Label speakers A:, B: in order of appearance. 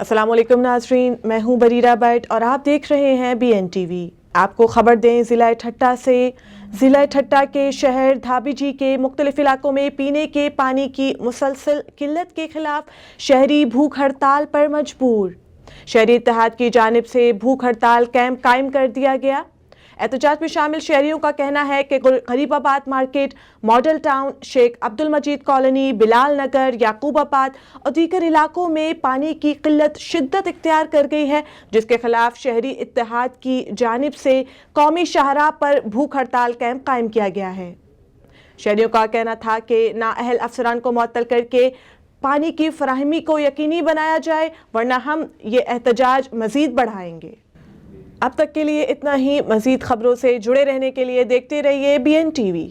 A: अस्सलाम वालेकुम नाज़रीन, मैं हूं बरीरा बट और आप देख रहे हैं BNTV। आपको खबर दें ज़िला ठट्टा से। ज़िला ठट्टा के शहर धाबीजी के मुख्तलिफ इलाकों में पीने के पानी की मुसलसल किल्लत के खिलाफ शहरी भूख हड़ताल पर मजबूर। शहरी इत्तेहाद की जानिब से भूख हड़ताल कैंप कायम कर दिया गया। एहतजाज में शामिल शहरियों का कहना है कि Garibabad market, model town, Sheikh Abdul Majeed colony, Bilal Nagar, Yaqubabad और दीगर इलाकों में पानी की किल्लत शिद्दत इख्तियार कर गई है, जिसके खिलाफ शहरी इत्तेहाद की जानिब से कौमी शाहराह पर भूख हड़ताल कैंप कायम किया गया है। शहरियों का कहना था कि नाअहल अफसरान को मुअत्तल करके पानी की फराहमी को यकीनी बनाया जाए, वरना हम ये एहतजाज मजीद बढ़ाएंगे। अब तक के लिए इतना ही। मजीद खबरों से जुड़े रहने के लिए देखते रहिए BNTV।